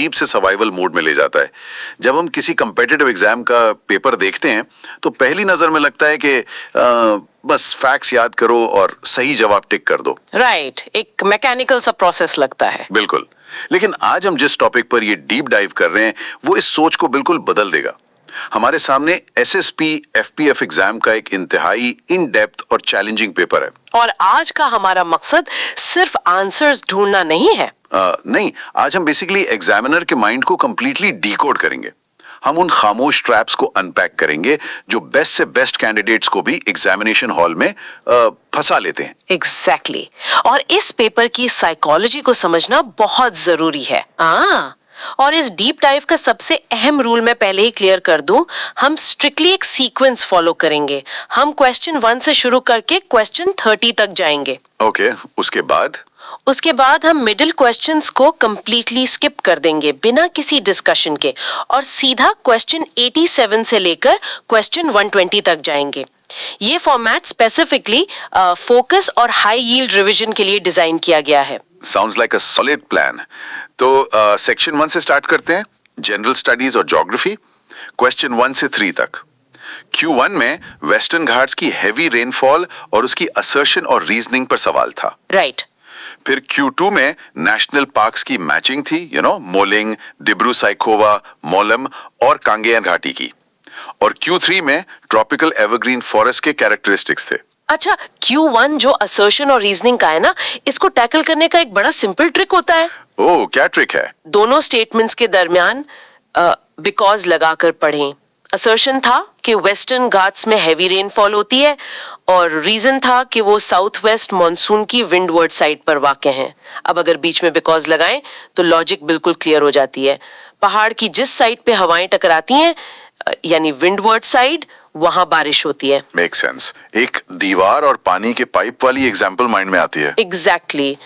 अजीब से survival mode में ले जाता है। जब हम किसी कम्पिटिटिव एग्जाम का पेपर देखते हैं तो पहली नजर में लगता है कि बस फैक्ट्स याद करो और सही जवाब टिक कर दो। राइट, एक मैकेनिकल सा प्रोसेस लगता है। बिल्कुल, लेकिन आज हम जिस टॉपिक पर ये डीप डाइव कर रहे हैं वो इस सोच को बिल्कुल बदल देगा। हमारे सामने एसएसपी एफपीएफ एग्जाम का एक इंतहाई इन डेप्थ और चैलेंजिंग पेपर है। और आज का हमारा मकसद सिर्फ आंसर्स ढूंढना नहीं है। नहीं, आज हम बेसिकली एग्जामिनर के माइंड को कंप्लीटली डिकोड करेंगे। हम उन खामोश ट्रैप्स को अनपैक करेंगे जो बेस्ट से बेस्ट कैंडिडेट्स को भी एग्जामिनेशन हॉल में फंसा लेते हैं। एग्जैक्टली और इस पेपर की साइकोलॉजी को समझना बहुत जरूरी है। और इस डीप डाइव का सबसे अहम रूल मैं पहले ही क्लियर कर दूं, हम स्ट्रिक्टली एक सीक्वेंस फॉलो करेंगे। हम क्वेश्चन 1 से शुरू करके क्वेश्चन 30 तक जाएंगे। ओके, उसके बाद हम मिडिल क्वेश्चंस को कंप्लीटली स्किप कर देंगे बिना किसी डिस्कशन के और सीधा क्वेश्चन 87 से लेकर क्वेश्चन 120 तक जाएंगे। ये फॉर्मेट स्पेसिफिकली फोकस और हाई यील्ड रिवीजन के लिए डिजाइन किया गया है। Sounds like a solid plan. तो सेक्शन 1 से स्टार्ट करते हैं, जनरल स्टडीज और ज्योग्राफी, क्वेश्चन 1 से 3 तक। Q1 में वेस्टर्न घाट्स की हेवी रेनफॉल और उसकी असर्शन और रीजनिंग पर सवाल था। राइट। फिर Q2 में नेशनल पार्क्स की मैचिंग थी, मोलिंग, डिब्रू साइखोवा, मोलम और कांगेयन घाटी की। और Q3 में ट्रॉपिकल एवरग्रीन फॉरेस्ट के कैरेक्टरिस्टिक्स थे। अच्छा, Q1 जो असर्शन और रीजनिंग का है ना, इसको टैकल करने का एक बड़ा सिंपल ट्रिक होता है। ओह, क्या ट्रिक है? दोनों स्टेटमेंट्स के दरमियान बिकॉज लगाकर पढ़ें। असर्शन था कि वेस्टर्न घाट्स में हैवी रेनफॉल होती है और रीजन था कि वो साउथ वेस्ट मानसून की विंडवर्ड साइड पर वाक़े हैं। अब अगर बीच में बिकॉज लगाएं तो लॉजिक बिल्कुल क्लियर हो जाती है। पहाड़ की जिस साइड पे हवाएं टकराती हैं यानी विंडवर्ड साइड, वहां बारिश होती है। Make sense. एक दीवार और पानी के पाइप वाली एग्जांपल माइंड में आती है। एग्जैक्टली।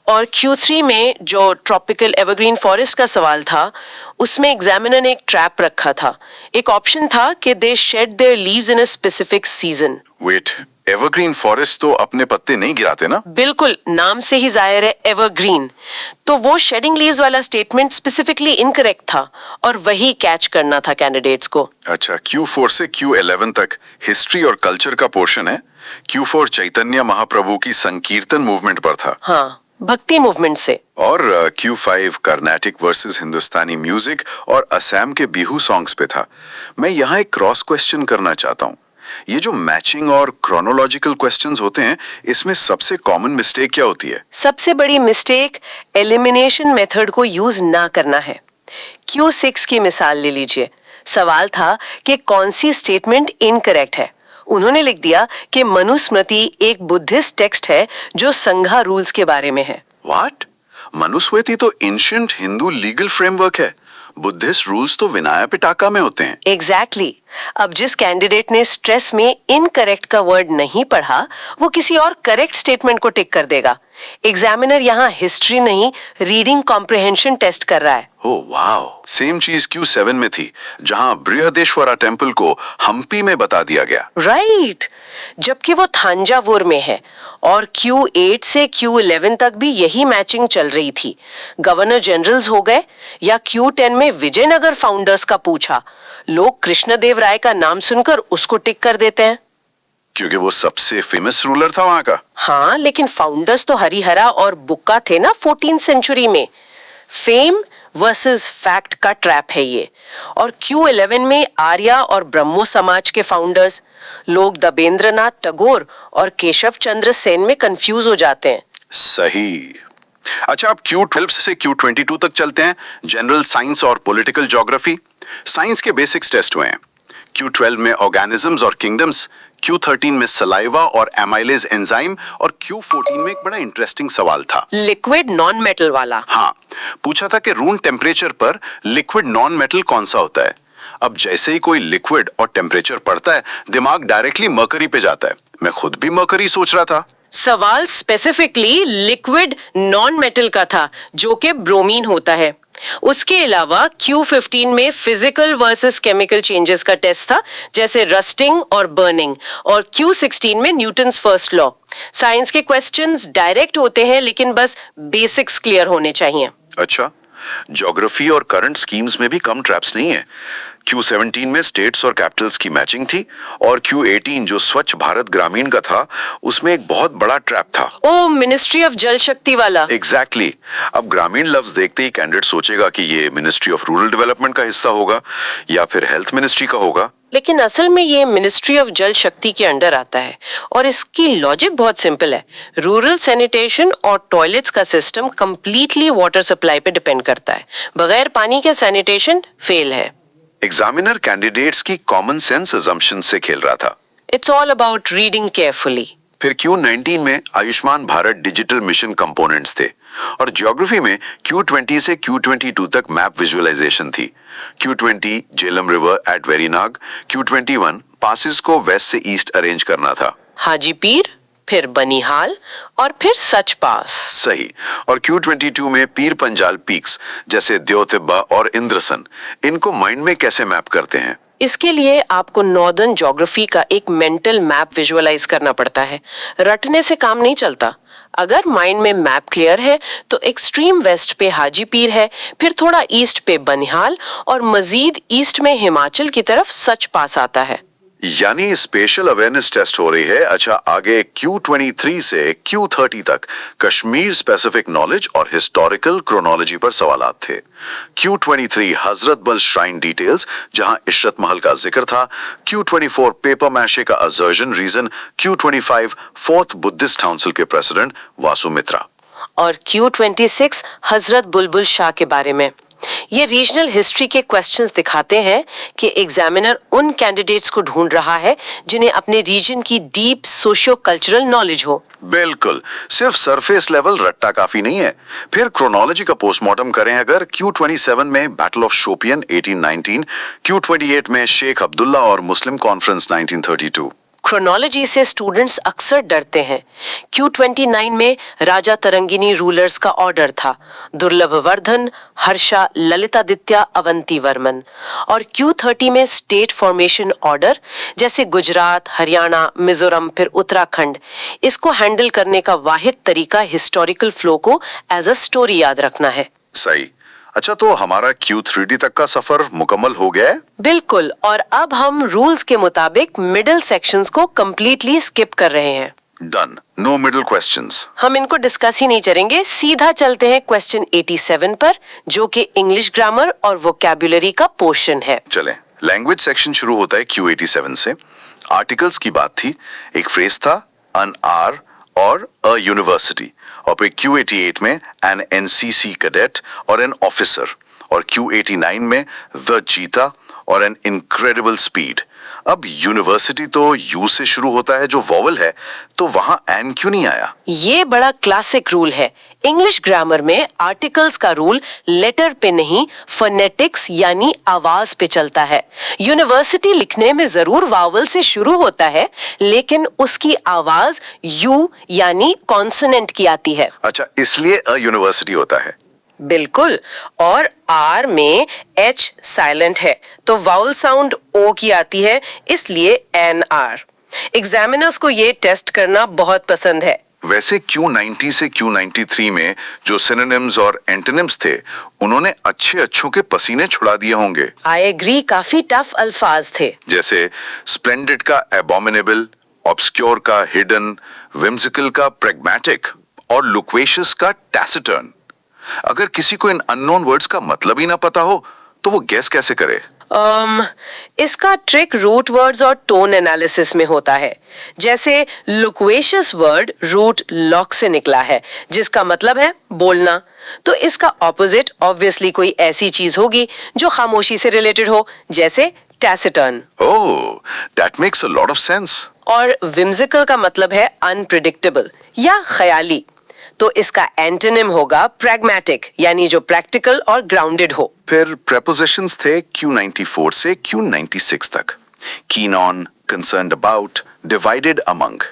और Q3 में जो ट्रॉपिकल एवरग्रीन फॉरेस्ट का सवाल था, उसमें एग्जामिनर ने एक ट्रैप रखा था। एक ऑप्शन था कि they shed their leaves in a specific season. Wait, evergreen forest तो अपने पत्ते नहीं गिराते ना? बिल्कुल, नाम से ही जाहिर है एवरग्रीन। तो वो शेडिंग लीव्स वाला स्टेटमेंट स्पेसिफिकली इनकरेक्ट था और वही कैच करना था कैंडिडेट्स को। अच्छा, Q4 से Q11 तक हिस्ट्री और कल्चर का पोर्शन है। Q4 चैतन्य महाप्रभु की संकीर्तन मूवमेंट पर था। हाँ, भक्ति मूवमेंट से। और Q5 कर्नाटिक वर्सेस हिंदुस्तानी म्यूजिक और असम के बिहू सॉन्ग्स पे था। मैं यहाँ एक क्रॉस क्वेश्चन करना चाहता हूँ। ये जो मैचिंग और क्रोनोलॉजिकल क्वेश्चंस होते हैं, इसमें सबसे कॉमन मिस्टेक क्या होती है? सबसे बड़ी मिस्टेक एलिमिनेशन मेथड को यूज ना करना है। Q6 की मिसाल ले लीजिए। सवाल था कि कौन सी स्टेटमेंट इनकरेक्ट है। उन्होंने लिख दिया कि मनुस्मृति एक बुद्धिस्ट टेक्स्ट है जो संघा रूल्स के बारे में है। व्हाट? मनुस्मृति तो एंशिएंट हिंदू लीगल फ्रेमवर्क है। बुद्धिस्ट रूल्स तो विनय पिटका में होते हैं। एग्जैक्टली। अब जिस कैंडिडेट ने स्ट्रेस में इनकरेक्ट का वर्ड नहीं पढ़ा, वो किसी और करेक्ट स्टेटमेंट को टिक कर देगा। एग्जामिनर यहाँ हिस्ट्री नहीं, रीडिंग कॉम्प्रिहेंशन टेस्ट कर रहा है। ओह वाओ, सेम चीज Q7 में थी, जहाँ बृहदेश्वरा टेम्पल को हम्पी में बता दिया गया। राइट, जबकि वो थांजावुर में है। और Q8 से Q11 तक भी यही मैचिंग चल रही थी। गवर्नर जनरल्स हो गए या Q10 में विजयनगर फाउंडर्स का पूछा, लोग कृष्णदेव राय का नाम सुनकर उसको टिक कर देते हैं क्योंकि वो सबसे फेमस रूलर था वहां का। हाँ, लेकिन फाउंडर्स तो हरिहरा और बुक्का थे ना 14th सेंचुरी में। फेम वर्सेस फैक्ट का ट्रैप है ये। और Q11 में आर्या और ब्रह्मो समाज के फाउंडर्स, लोग दबेंद्रनाथ टैगोर और केशव चंद्र सेन में कंफ्यूज हो जाते हैं। सही। अच्छा, अब Q12 से Q22 तक चलते हैं। जनरल साइंस और पॉलिटिकल ज्योग्राफी। साइंस के बेसिक्स टेस्ट हुए हैं। Q12 में ऑर्गेनिजम्स और किंगडम्स, Q13 में सलाइवा और एमाइलेज एंजाइम और Q14 में एक बड़ा इंटरेस्टिंग सवाल था, लिक्विड नॉन मेटल वाला। हाँ, पूछा था कि रूम टेम्परेचर पर लिक्विड नॉन मेटल कौन सा होता है। अब जैसे ही कोई लिक्विड और टेम्परेचर पड़ता है, दिमाग डायरेक्टली मर्करी पे जाता है। मैं खुद भी मर्करी सोच रहा था। सवाल स्पेसिफिकली लिक्विड नॉन मेटल का था, जो कि ब्रोमीन होता है। उसके अलावा Q15 में फिजिकल वर्सेस केमिकल चेंजेस का टेस्ट था, जैसे रस्टिंग और बर्निंग। और Q16 में न्यूटन्स फर्स्ट लॉ। साइंस के क्वेश्चंस डायरेक्ट होते हैं, लेकिन बस बेसिक्स क्लियर होने चाहिए। अच्छा, ज्योग्राफी और करंट स्कीम्स में भी कम ट्रैप्स नहीं है। Q17 में स्टेट्स और कैपिटल्स की मैचिंग थी और Q18 जो स्वच्छ भारत ग्रामीण का था उसमें एक बहुत बड़ा ट्रैप था। ओ, मिनिस्ट्री ऑफ जल शक्ति वाला। एग्जैक्टली अब ग्रामीण लफ्ज देखते ही कैंडिडेट सोचेगा कि ये मिनिस्ट्री ऑफ रूरल डेवलपमेंट का हिस्सा होगा या फिर हेल्थ मिनिस्ट्री का होगा। लेकिन असल में ये मिनिस्ट्री ऑफ जल शक्ति के अंडर आता है और इसकी लॉजिक बहुत सिंपल है। रूरल सैनिटेशन और टॉयलेट्स का सिस्टम कंप्लीटली वाटर सप्लाई पे डिपेंड करता है। बगैर पानी के सैनिटेशन फेल है। एग्जामिनर कैंडिडेट्स की कॉमन सेंस अजम्पशन से खेल रहा था। It's all about reading carefully. फिर Q19 में Ayushman Bharat digital mission components थे और ज्योग्राफी में Q20 से Q22 तक मैप विजुअलाइजेशन थी। Q20 Jhelum river eight Verinag, Q21 passes को वेस्ट से ईस्ट अरेंज करना था। हाजी पीर, फिर बनिहाल और फिर सच पास। सही। और Q22 में पीर पंजाल पीक्स जैसे द्योतिब्बा और इंद्रसन, इनको माइंड में कैसे मैप करते हैं? इसके लिए आपको नॉर्दर्न ज्योग्राफी का एक मेंटल मैप विजुअलाइज करना पड़ता है। रटने से काम नहीं चलता। अगर माइंड में मैप क्लियर है तो एक्सट्रीम वेस्ट पे हाजी पीर है, फिर थोड़ा ईस्ट पे बनिहाल और मजीद ईस्ट में हिमाचल की तरफ सच पास आता है। यानी स्पेशल अवेयरनेस टेस्ट हो रही है। अच्छा, आगे Q23 से Q30 तक कश्मीर स्पेसिफिक नॉलेज और हिस्टोरिकल क्रोनोलॉजी पर सवालात थे। Q23 हजरत बल श्राइन डिटेल्स जहां इशरत महल का जिक्र था। Q24 पेपर मैशे का असर्जन region. Q25 fourth Buddhist council के प्रेसिडेंट वासुमित्रा। और Q26 हजरत बुलबुल शाह के बारे में। ये रीजनल हिस्ट्री के क्वेश्चंस दिखाते हैं कि एग्जामिनर उन कैंडिडेट्स को ढूंढ रहा है जिन्हें अपने रीजन की डीप सोशियो कल्चरल नॉलेज हो। बिल्कुल, सिर्फ सरफेस लेवल रट्टा काफी नहीं है। फिर क्रोनोलॉजी का पोस्टमार्टम करें अगर Q27 में बैटल ऑफ शोपियन 1819, Q28 में शेख अब्दुल्ला और मुस्लिम कॉन्फ्रेंस 1932। क्रोनोलॉजी से स्टूडेंट्स अक्सर डरते हैं। Q29 में राजा तरंगिनी रूलर्स का ऑर्डर था, दुर्लभ वर्धन, हर्षा, ललितादित्य, अवंती वर्मन। और Q30 में स्टेट फॉर्मेशन ऑर्डर जैसे गुजरात, हरियाणा, मिजोरम, फिर उत्तराखंड। इसको हैंडल करने का वाहिद तरीका हिस्टोरिकल फ्लो को एज अ स्टोरी याद रखना है। सही। अच्छा, तो हमारा Q3D तक का सफर मुकम्मल हो गया है? बिल्कुल, और अब हम रूल्स के मुताबिक मिडिल सेक्शंस को कंप्लीटली स्किप कर रहे हैं। Done, no middle questions. हम इनको डिस्कस ही नहीं करेंगे, सीधा चलते हैं क्वेश्चन 87 पर, जो कि इंग्लिश ग्रामर और वोकैबुलरी का पोर्शन है। चलें, लैंग्वेज सेक्शन शुरू होता है Q87 से। आर्टिकल्स की बात थी, एक फ्रेज था अन आर और अ यूनिवर्सिटी, और फिर Q88 में एन NCC कैडेट और एन ऑफिसर, और Q89 में द चीता और एन इनक्रेडिबल स्पीड। अब यूनिवर्सिटी तो यू से शुरू होता है जो वॉवल है, तो वहां एन क्यों नहीं आया? ये बड़ा क्लासिक रूल है। इंग्लिश ग्रामर में आर्टिकल्स का रूल लेटर पे नहीं, फोनेटिक्स यानी आवाज पे चलता है। यूनिवर्सिटी लिखने में जरूर वावल से शुरू होता है, लेकिन उसकी आवाज यू यानी कॉन्सोनेंट की आती है। अच्छा, इसलिए अ यूनिवर्सिटी होता है। बिल्कुल, और आर में एच साइलेंट है तो वाउल साउंड ओ की आती है, इसलिए एन आर। एग्जामिनर्स को ये टेस्ट करना बहुत पसंद है। वैसे Q90 से Q93 में जो सिनोनिम्स और एंटोनिम्स थे, उन्होंने अच्छों के पसीने छुड़ा दिए होंगे। आई एग्री, काफी टफ अल्फाज थे। जैसे स्प्लेंडेड का एबोमिनेबल, ऑब्सक्योर का हिडन, विम्सिकल का प्रेग्मेटिक और लुक्वेशियस का टैसिटर्न। अगर किसी को इन अननोन वर्ड्स का मतलब ही ना पता हो तो वो गेस कैसे करे? इसका ट्रिक रूट वर्ड्स और टोन एनालिसिस में होता है। जैसे लुक्वेशियस वर्ड रूट लॉक से निकला है, जिसका मतलब है बोलना, तो इसका ऑपोजिट ऑब्वियसली कोई ऐसी चीज होगी जो खामोशी से रिलेटेड हो, जैसे taciturn. Oh, that makes a lot of sense. और विम्सिकल का मतलब है अनप्रिडिक्टेबल या ख्याली, तो इसका एंटोनिम होगा प्रैग्मेटिक, यानी जो प्रैक्टिकल और ग्राउंडेड हो। फिर प्रेपोजिशंस थे Q94 से Q96 तक। Keen on, concerned about, divided among.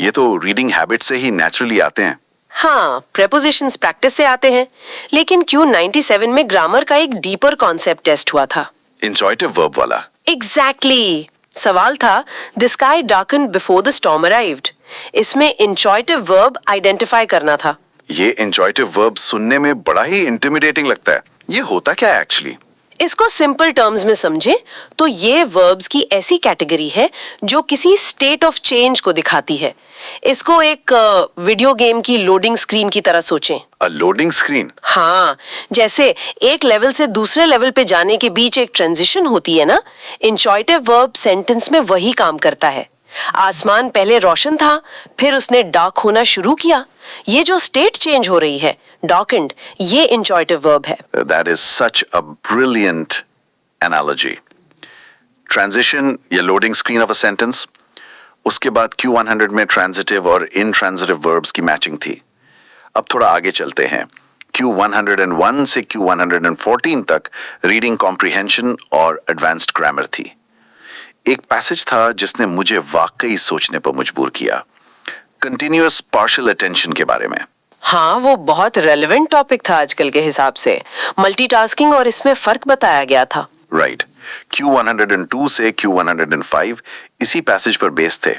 ये तो रीडिंग हैबिट से ही नेचुरली आते हैं। हाँ, प्रेपोजिशंस प्रैक्टिस से आते हैं, लेकिन Q97 में ग्रामर का एक डीपर कॉन्सेप्ट टेस्ट हुआ था। इंजॉयटिव वर्ब वाला। एग्जैक्टली। सवाल था the sky darkened before the storm arrived. इसमें इंचॉयटिव वर्ब आइडेंटिफाई करना था। ये इंजॉयटिव वर्ब सुनने में बड़ा ही इंटिमिडेटिंग लगता है। ये होता क्या है एक्चुअली? इसको सिंपल टर्म्स में समझें तो ये वर्ब्स की ऐसी कैटेगरी है जो किसी स्टेट ऑफ चेंज को दिखाती है। इसको एक वीडियो गेम की लोडिंग स्क्रीन की तरह सोचें। अ लोडिंग स्क्रीन? हाँ, जैसे एक लेवल से दूसरे लेवल पे जाने के बीच एक ट्रांजिशन होती है ना, इंचॉइटिव वर्ब सेंटेंस में वही काम करता है। आसमान पहले रोशन था, फिर उसने डार्क होना शुरू किया। ये जो स्टेट चेंज हो रही है, darkened, ये इंचॉइटिव वर्ब है। That is such a brilliant analogy. Transition या loading screen of a sentence. उसके बाद Q100 में transitive और intransitive verbs की मैचिंग थी। अब थोड़ा आगे चलते हैं। Q101 से Q114 तक रीडिंग कॉम्प्रिहेंशन और एडवांस्ड ग्रामर थी। एक पैसेज था जिसने मुझे वाकई सोचने पर मजबूर किया, कंटिन्यूअस पार्शियल अटेंशन के बारे में। हाँ, वो बहुत रेलेवेंट टॉपिक था आजकल के हिसाब से। मल्टीटास्किंग और इसमें फर्क बताया गया था। राइट। Q102 से Q105 इसी पैसेज पर बेस्ड थे।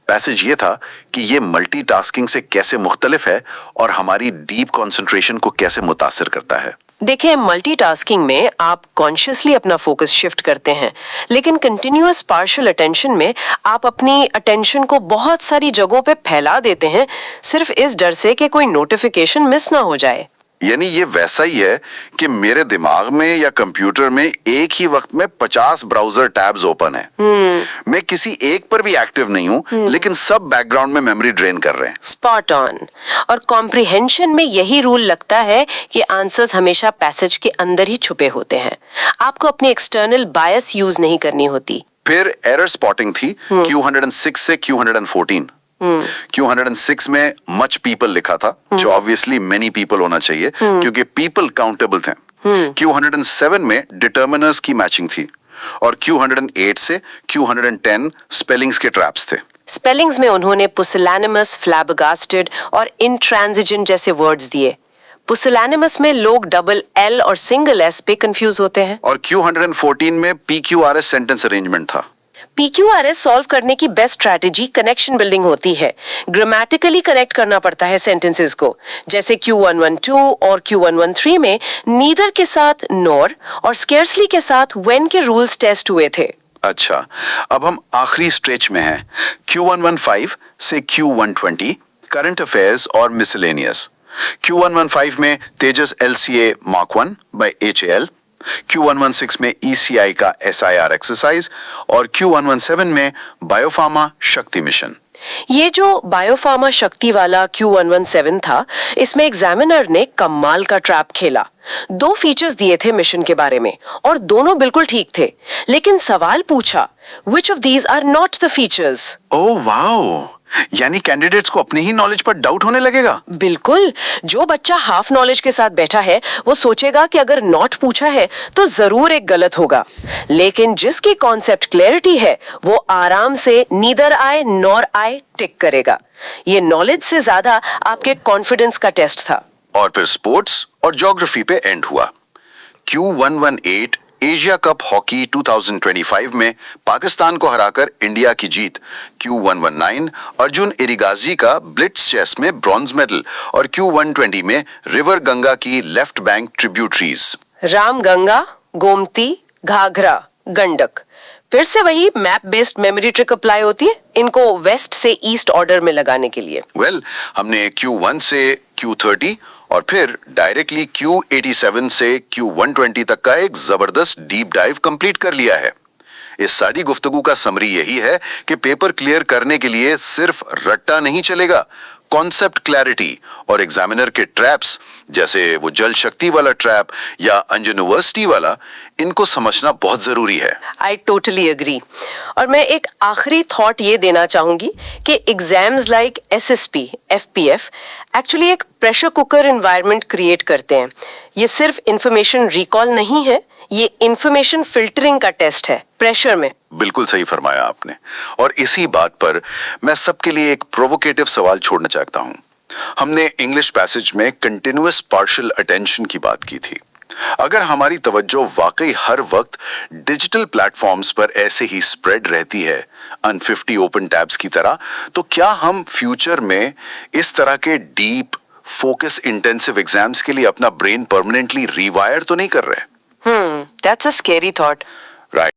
पैसेज ये था कि ये मल्टीटास्किंग से कैसे मुख्तलिफ है और हमारी डीप कंसंट्रेशन को कैसे मुतासिर करता है। देखिए, मल्टीटास्किंग में आप कॉन्शियसली अपना फोकस शिफ्ट करते हैं, लेकिन कंटिन्यूअस पार्शियल अटेंशन में आप अपनी अटेंशन को बहुत सारी जगहों पे फैला देते हैं, सिर्फ इस डर से कि कोई नोटिफिकेशन मिस ना हो जाए। यानी ये वैसा ही है कि मेरे दिमाग में या कंप्यूटर में एक ही वक्त में 50 ब्राउजर टैब्स ओपन है। मैं किसी एक पर भी एक्टिव नहीं हूँ, लेकिन सब बैकग्राउंड में मेमोरी ड्रेन कर रहे हैं। Spot on. और कॉम्प्रिहेंशन में यही रूल लगता है कि आंसर्स हमेशा पैसेज के अंदर ही छुपे होते हैं। आपको अपनी एक्सटर्नल बायस यूज नहीं करनी होती। फिर एरर स्पॉटिंग थी Q106 से Q114। Q106 में मच पीपल लिखा था, जो ऑब्वियसली मेनी पीपल होना चाहिए क्योंकि पीपल काउंटेबल थे। Q107 में डिटर्मिनर्स की मैचिंग थी और Q108 से Q110 स्पेलिंग्स के ट्रैप्स थे। स्पेलिंग्स में उन्होंने पुसिलैनिमस, फ्लैबगास्टेड और इंट्रांजिजेंट जैसे वर्ड्स दिए। पुसिलैनिमस में लोग डबल एल और सिंगल एस पे कंफ्यूज होते हैं। और Q114 में PQRS सेंटेंस अरेंजमेंट था। PQRS सॉल्व करने की बेस्ट स्ट्रैटेजी कनेक्शन बिल्डिंग होती है। ग्रामेटिकली कनेक्ट करना पड़ता है सेंटेंसेस को, जैसे Q112 और Q113 में नीदर के साथ नॉर और स्केर्सली के साथ व्हेन के रूल्स टेस्ट हुए थे। अच्छा, अब हम आखिरी स्ट्रेच में हैं। Q115 से Q120 करंट अफेयर्स और मिसलेनियस। Q115 में Tejas LCA Mark 1 by HAL, Q116 में ECI का SIR एक्सरसाइज और Q117 में बायोफार्मा शक्ति मिशन। ये जो बायोफार्मा शक्ति वाला Q117 था, इसमें एग्जामिनर ने कमाल का ट्रैप खेला। 2 फीचर्स दिए थे मिशन के बारे में और दोनों बिल्कुल ठीक थे, लेकिन सवाल पूछा Which of these are not the features? Oh wow, यानी कैंडिडेट्स को अपनी ही नॉलेज पर डाउट होने लगेगा। बिल्कुल। जो बच्चा हाफ नॉलेज के साथ बैठा है वो सोचेगा कि अगर नॉट पूछा है तो जरूर एक गलत होगा, लेकिन जिसकी कॉन्सेप्ट क्लैरिटी है वो आराम से नीदर आई नॉर आई टिक करेगा। ये नॉलेज से ज्यादा आपके कॉन्फिडेंस का टेस्ट था। और फिर स्पोर्ट्स और ज्योग्राफी पे एंड हुआ। Q118 एशिया कप हॉकी 2025 में पाकिस्तान को हराकर इंडिया की जीत। Q119 अर्जुन एरिगाजी का ब्लिट्ज चेस में ब्रॉन्ज मेडल और Q120 में रिवर गंगा की left bank tributaries. Ram Ganga, Gomti, Ghaghara, Gandak. फिर से वही map based memory trick apply होती है इनको वेस्ट से ईस्ट ऑर्डर में लगाने के लिए। हमने Q1 से Q30 और फिर डायरेक्टली Q87 से Q120 तक का एक जबरदस्त डीप डाइव कंप्लीट कर लिया है। इस सारी गुफ्तगू का समरी यही है कि पेपर क्लियर करने के लिए सिर्फ रट्टा नहीं चलेगा, कॉन्सेप्ट क्लैरिटी और एग्जामिनर के ट्रैप्स जैसे वो जल शक्ति वाला ट्रैप या अंजन यूनिवर्सिटी वाला, इनको समझना बहुत जरूरी है। I totally agree. और मैं एक आखिरी थॉट ये देना चाहूंगी कि exams like SSP, FPF actually एक प्रेशर कुकर एनवायरनमेंट क्रिएट करते हैं। ये सिर्फ इंफॉर्मेशन रिकॉल नहीं है, ये इंफॉर्मेशन फिल्टरिंग का टेस्ट है प्रेशर में। बिल्कुल सही फरमाया आपने। और इसी बात पर मैं सबके लिए एक प्रोवोकेटिव सवाल छोड़ना चाहता हूं। हमने इंग्लिश पैसेज में कंटिन्यूअस पार्शियल अटेंशन की बात की थी। अगर हमारी तवज्जो वाकई हर वक्त डिजिटल प्लेटफॉर्म्स पर ऐसे ही स्प्रेड रहती है अन50 ओपन टैब्स की तरह, तो क्या हम फ्यूचर में इस तरह के डीप फोकस इंटेंसिव एग्जाम्स के लिए अपना ब्रेन परमानेंटली रीवायर तो नहीं कर रहे? That's a scary thought. Right